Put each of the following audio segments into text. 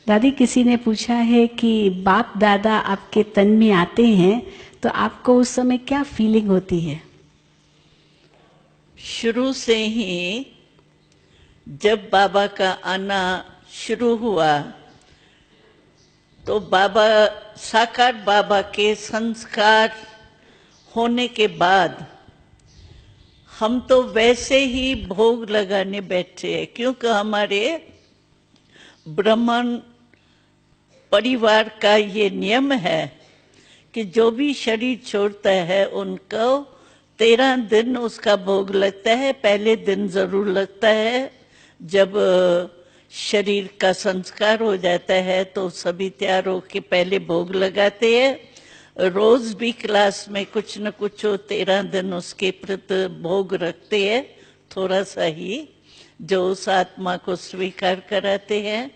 दादी, किसी ने पूछा है कि बाप दादा आपके तन में आते हैं तो आपको उस समय क्या फीलिंग होती है? शुरू से ही जब बाबा का आना शुरू हुआ तो बाबा, साकार बाबा के संस्कार होने के बाद हम तो वैसे ही भोग लगाने बैठे हैं, क्योंकि हमारे ब्राह्मण परिवार का ये नियम है कि जो भी शरीर छोड़ता है उनको 13 दिन उसका भोग लगता है। पहले दिन जरूर लगता है, जब शरीर का संस्कार हो जाता है तो सभी तैयार होके पहले भोग लगाते हैं। रोज भी क्लास में कुछ न कुछ 13 दिन उसके प्रति भोग रखते हैं, थोड़ा सा ही, जो उस आत्मा को स्वीकार कराते हैं।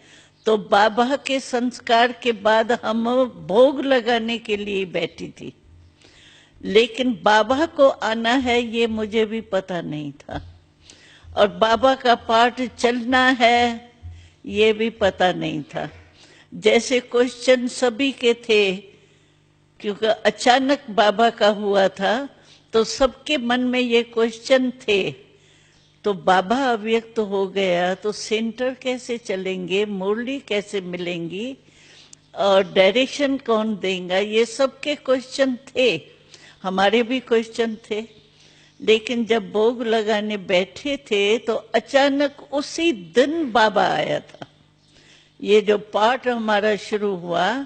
तो बाबा के संस्कार के बाद हम भोग लगाने के लिए बैठी थी, लेकिन बाबा को आना है ये मुझे भी पता नहीं था, और बाबा का पाठ चलना है ये भी पता नहीं था। जैसे क्वेश्चन सभी के थे, क्योंकि अचानक बाबा का हुआ था तो सबके मन में ये क्वेश्चन थे। तो बाबा अव्यक्त हो गया तो सेंटर कैसे चलेंगे, मुरली कैसे मिलेंगी और डायरेक्शन कौन देगा, ये सब के क्वेश्चन थे, हमारे भी क्वेश्चन थे। लेकिन जब भोग लगाने बैठे थे तो अचानक उसी दिन बाबा आया था। ये जो पाठ हमारा शुरू हुआ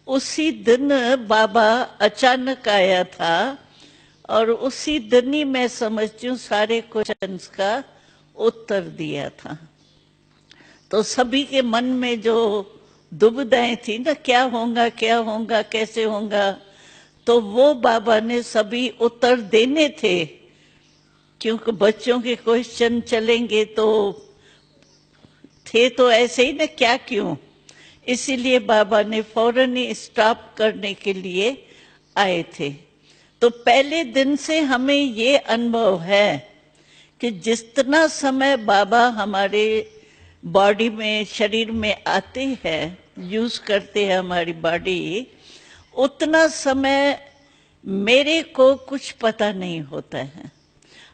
उसी दिन बाबा अचानक आया था, और उसी दिन ही मैं समझती हूँ सारे क्वेश्चंस का उत्तर दिया था। तो सभी के मन में जो दुविधाएं थी ना, क्या होगा कैसे होगा, तो वो बाबा ने सभी उत्तर देने थे, क्योंकि बच्चों के क्वेश्चन चलेंगे तो थे तो ऐसे ही ना, क्या क्यों, इसीलिए बाबा ने फौरन ही स्टॉप करने के लिए आए थे। तो पहले दिन से हमें ये अनुभव है कि जितना समय बाबा हमारे बॉडी में, शरीर में आते हैं, यूज करते हैं हमारी बॉडी, उतना समय मेरे को कुछ पता नहीं होता है।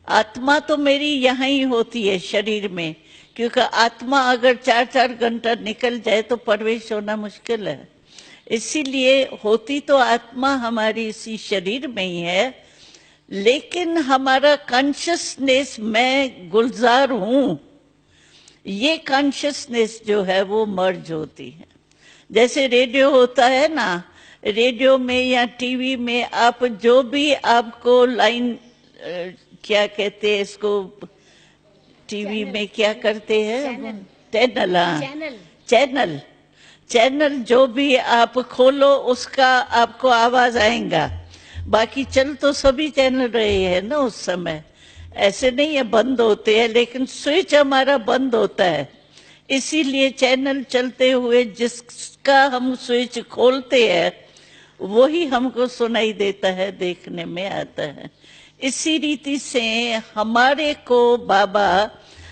आत्मा तो मेरी यहाँ ही होती है शरीर में, क्योंकि आत्मा अगर 4-4 घंटा निकल जाए तो प्रवेश होना मुश्किल है। इसीलिए होती तो आत्मा हमारी इसी शरीर में ही है, लेकिन हमारा कॉन्शियसनेस, मैं गुलजार हूं, ये कॉन्शियसनेस जो है वो मर्ज होती है। जैसे रेडियो होता है ना, रेडियो में या टीवी में आप जो भी आपको लाइन, क्या कहते हैं इसको, टीवी में क्या करते हैं, चैनल, हाँ, चैनल चैनल जो भी आप खोलो उसका आपको आवाज आएगा। बाकी चल तो सभी चैनल रहे हैं ना उस समय, ऐसे नहीं है बंद होते हैं, लेकिन स्विच हमारा बंद होता है। इसीलिए चैनल चलते हुए जिसका हम स्विच खोलते हैं वही हमको सुनाई देता है, देखने में आता है। इसी रीति से हमारे को बाबा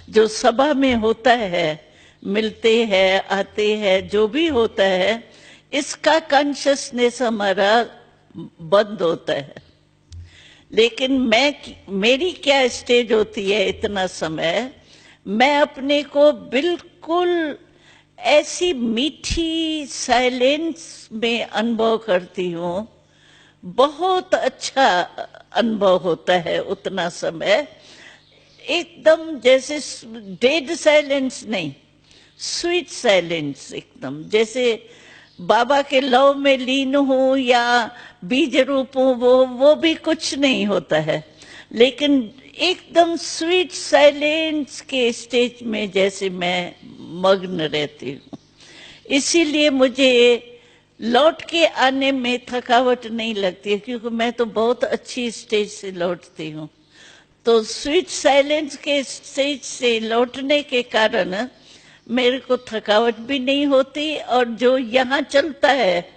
जो सभा में होता है, मिलते हैं, आते हैं, जो भी होता है, इसका कॉन्शियसनेस हमारा बंद होता है। लेकिन मेरी क्या स्टेज होती है, इतना समय मैं अपने को बिल्कुल ऐसी मीठी साइलेंस में अनुभव करती हूँ। बहुत अच्छा अनुभव होता है उतना समय, एकदम जैसे डेड साइलेंस नहीं, स्वीट साइलेंस, एकदम जैसे बाबा के लव में लीन हूं या बीज रूप हूं, वो भी कुछ नहीं होता है, लेकिन एकदम स्वीट साइलेंस के स्टेज में जैसे मैं मग्न रहती हूँ। इसीलिए मुझे लौट के आने में थकावट नहीं लगती है, क्योंकि मैं तो बहुत अच्छी स्टेज से लौटती हूँ। तो स्वीट साइलेंस के स्टेज से लौटने के कारण मेरे को थकावट भी नहीं होती, और जो यहाँ चलता है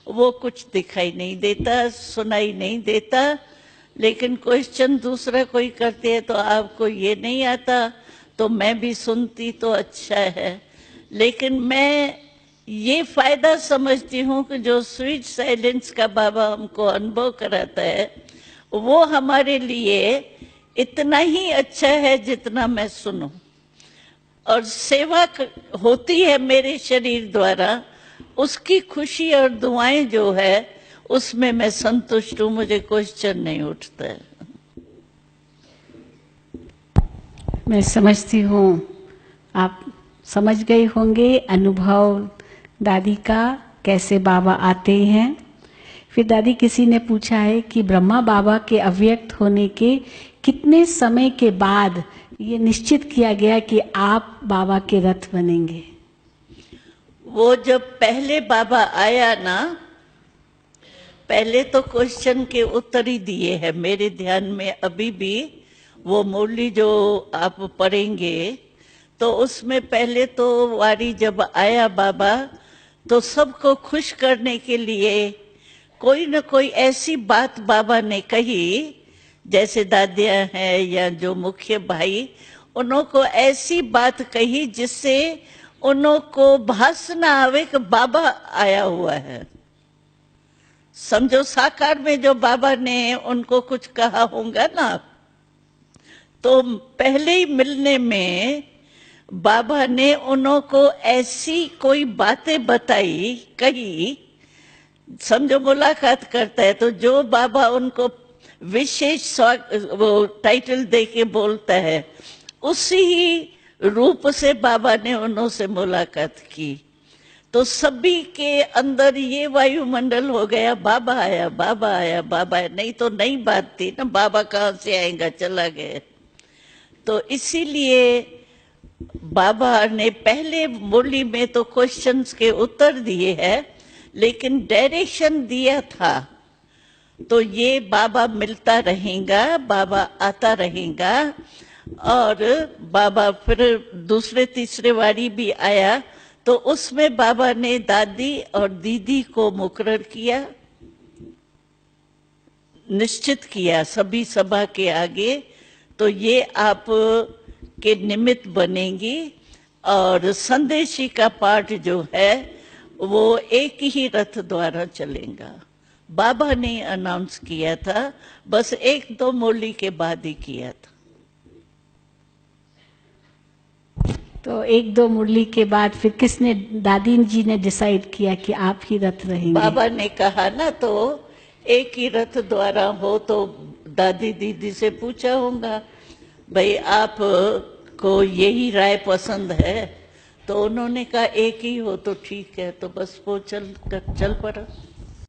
वो कुछ दिखाई नहीं देता, सुनाई नहीं देता। लेकिन क्वेश्चन दूसरा कोई करते हैं तो आपको ये नहीं आता, तो मैं भी सुनती तो अच्छा है। लेकिन मैं ये फायदा समझती हूँ कि जो स्वीट साइलेंस का बाबा हमको अनुभव कराता है वो हमारे लिए इतना ही अच्छा है जितना मैं सुनूं, और सेवा होती है मेरे शरीर द्वारा, उसकी खुशी और दुआएं जो है उसमें मैं संतुष्ट हूँ, मुझे क्वेश्चन नहीं उठता है। मैं समझती हूँ आप समझ गए होंगे अनुभव दादी का, कैसे बाबा आते हैं। फिर दादी किसी ने पूछा है कि ब्रह्मा बाबा के अव्यक्त होने के कितने समय के बाद ये निश्चित किया गया कि आप बाबा के रथ बनेंगे? वो जब पहले बाबा आया ना, पहले तो क्वेश्चन के उत्तर ही दिए हैं मेरे ध्यान में अभी भी। वो मुरली जो आप पढ़ेंगे तो उसमें पहले तो वारी जब आया बाबा तो सबको खुश करने के लिए कोई न कोई ऐसी बात बाबा ने कही, जैसे दादियाँ हैं या जो मुख्य भाई, उनको ऐसी बात कही जिससे उनको भास ना आवे कि बाबा आया हुआ है। समझो साकार में जो बाबा ने उनको कुछ कहा होगा ना, तो पहले ही मिलने में बाबा ने उनको ऐसी कोई बातें बताई कही, समझो मुलाकात करता है तो जो बाबा उनको विशेष वो टाइटल दे के बोलता है, उसी ही रूप से बाबा ने उनसे मुलाकात की। तो सभी के अंदर ये वायुमंडल हो गया, बाबा आया बाबा आया बाबा आया। नहीं तो नई बात थी ना, बाबा कहाँ से आएगा, चला गया। तो इसीलिए बाबा ने पहले मुरली में तो क्वेश्चंस के उत्तर दिए हैं, लेकिन डायरेक्शन दिया था। तो ये बाबा मिलता रहेगा, बाबा आता रहेगा। और बाबा फिर दूसरे तीसरे वारी भी आया तो उसमें बाबा ने दादी और दीदी को मुकर्रर किया, निश्चित किया सभी सभा के आगे, तो ये आप के निमित्त बनेंगी। और संदेशी का पाठ जो है वो एक ही रथ द्वारा चलेगा। बाबा ने अनाउंस किया था, बस एक दो मुरली के बाद ही किया था। तो एक दो मुरली के बाद फिर किसने, दादी जी ने डिसाइड किया कि आप ही रथ रहेंगे? बाबा ने कहा ना, तो एक ही रथ द्वारा हो तो दादी दीदी से पूछा होगा भाई आप को यही राय पसंद है, तो उन्होंने कहा एक ही हो तो ठीक है, तो बस वो चल पड़ा।